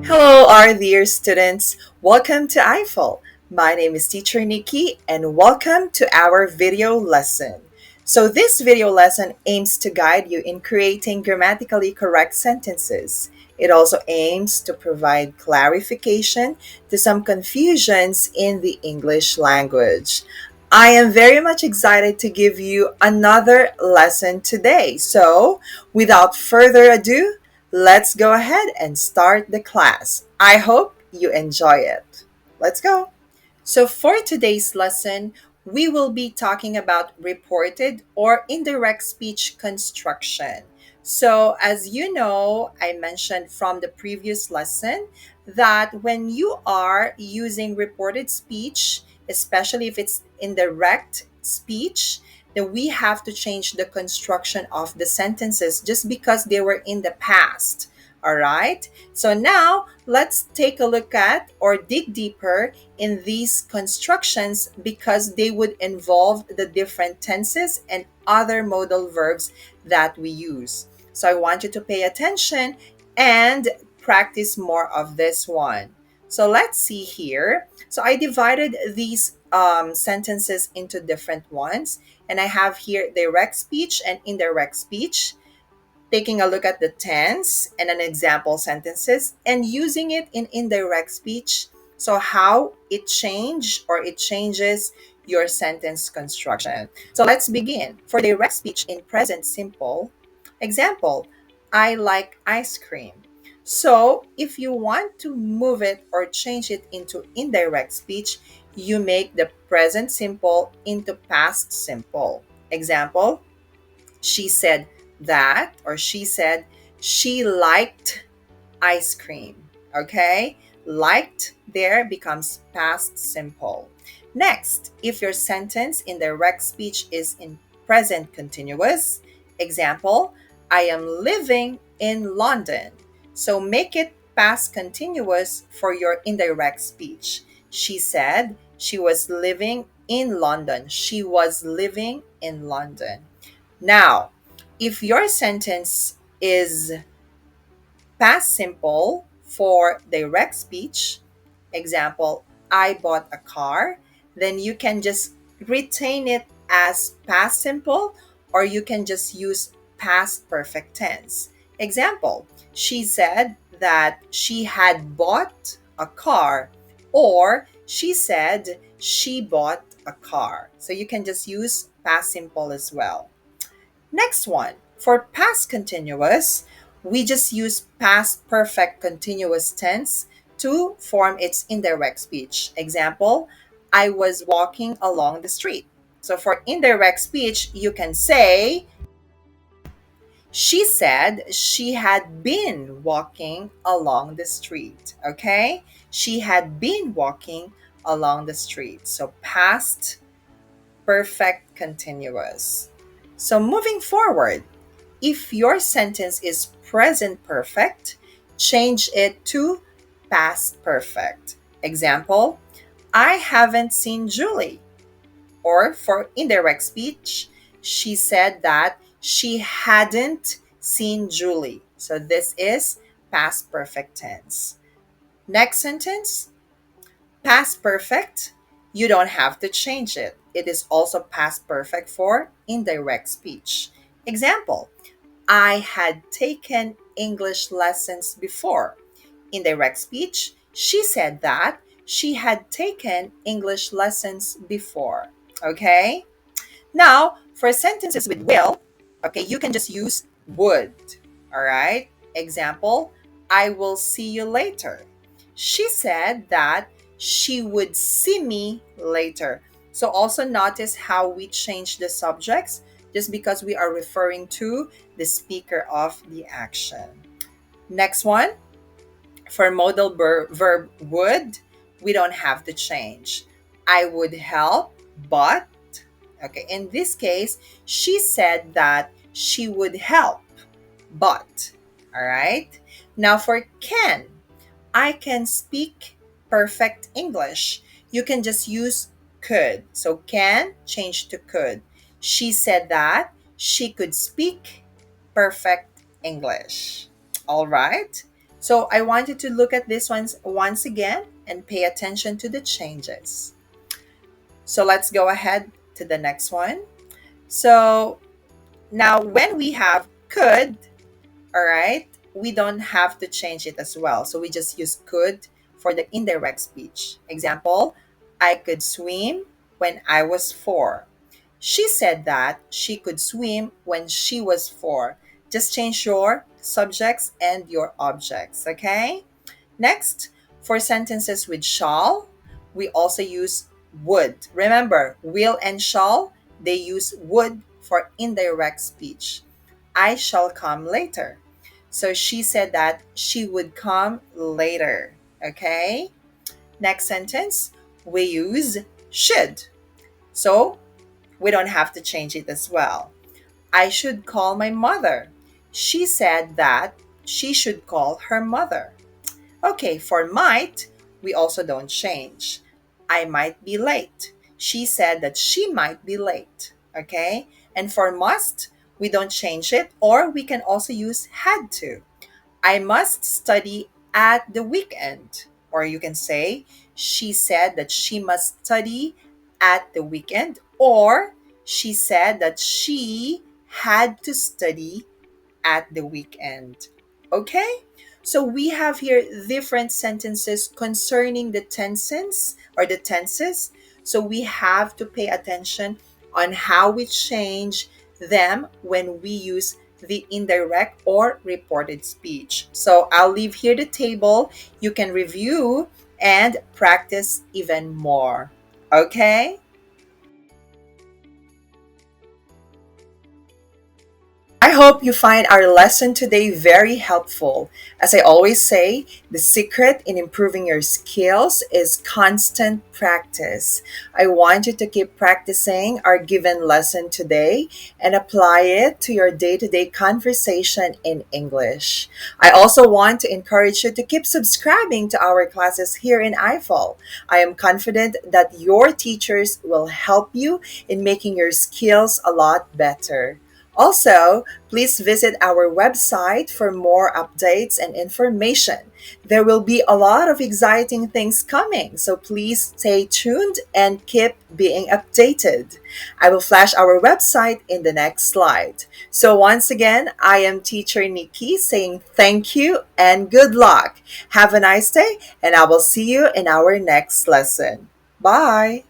Hello, our dear students. Welcome to I-Fal. My name is Teacher Nikki, and welcome to our video lesson. So, this video lesson aims to guide you in creating grammatically correct sentences. It also aims to provide clarification to some confusions in the English language. I am very much excited to give you another lesson today. So, without further ado, let's go ahead and start the class. I hope you enjoy it. Let's go. So, for today's lesson, we will be talking about reported or indirect speech construction. So, as you know, I mentioned from the previous lesson that when you are using reported speech, especially if it's indirect speech, then we have to change the construction of the sentences just because they were in the past. All right. So now let's take a look at or dig deeper in these constructions because they would involve the different tenses and other modal verbs that we use. So I want you to pay attention and practice more of this one. So let's see here. So I divided these sentences into different ones, and I have here direct speech and indirect speech, taking a look at the tense and an example sentences and using it in indirect speech. So how it changes your sentence construction. So let's begin. For direct speech in present simple, example, I like ice cream. So if you want to move it or change it into indirect speech, you make the present simple into past simple. Example, she said that, or she said she liked ice cream. Okay? Liked there becomes past simple. Next, if your sentence in direct speech is in present continuous, example, I am living in London. So make it past continuous for your indirect speech. She said she was living in London. She was living in London. Now, if your sentence is past simple for direct speech, example, I bought a car, then you can just retain it as past simple or you can just use past perfect tense. Example, she said that she had bought a car, or she said she bought a car. So you can just use past simple as well. Next one, for past continuous, we just use past perfect continuous tense to form its indirect speech. Example, I was walking along the street. So for indirect speech, you can say, she said she had been walking along the street. Okay? She had been walking along the street. So past perfect continuous. So moving forward, if your sentence is present perfect, change it to past perfect. Example, I haven't seen Julie. Or for indirect speech, she said that she hadn't seen Julie. So this is past perfect tense. Next sentence, past perfect, you don't have to change it. It is also past perfect for indirect speech. Example, I had taken English lessons before. In direct speech, she said that she had taken English lessons before. Okay? Now, for sentences with will, okay, you can just use would. All right? Example, I will see you later. She said that she would see me later. So also notice how we change the subjects just because we are referring to the speaker of the action. Next one, for modal verb would, we don't have to change. I would help, but, okay, in this case, she said that she would help, but, all right? Now for can, I can speak perfect English. You can just use could. So can, change to could. She said that she could speak perfect English. All right. So I want you to look at this once again and pay attention to the changes. So let's go ahead to the next one. So now when we have could, all right, we don't have to change it as well. So we just use could for the indirect speech. Example, I could swim when I was 4. She said that she could swim when she was 4. Just change your subjects and your objects, okay? Next, for sentences with shall, we also use would. Remember, will and shall, they use would for indirect speech. I shall come later. So she said that she would come later. Okay? Next sentence, we use should. So we don't have to change it as well. I should call my mother. She said that she should call her mother. Okay, for might, we also don't change. I might be late. She said that she might be late. Okay? And for must, we don't change it, or we can also use had to. I must study at the weekend. Or you can say, she said that she must study at the weekend, or she said that she had to study at the weekend. Okay? So we have here different sentences concerning the tenses or the tenses. So we have to pay attention on how we change them when we use the indirect or reported speech. So I'll leave here the table. You can review and practice even more. Okay? I hope you find our lesson today very helpful. As I always say, the secret in improving your skills is constant practice. I want you to keep practicing our given lesson today and apply it to your day to day conversation in English. I also want to encourage you to keep subscribing to our classes here in I-Fal. I am confident that your teachers will help you in making your skills a lot better. Also, please visit our website for more updates and information. There will be a lot of exciting things coming, so please stay tuned and keep being updated. I will flash our website in the next slide. So, once again, I am Teacher Nikki saying thank you and good luck. Have a nice day, and I will see you in our next lesson. Bye.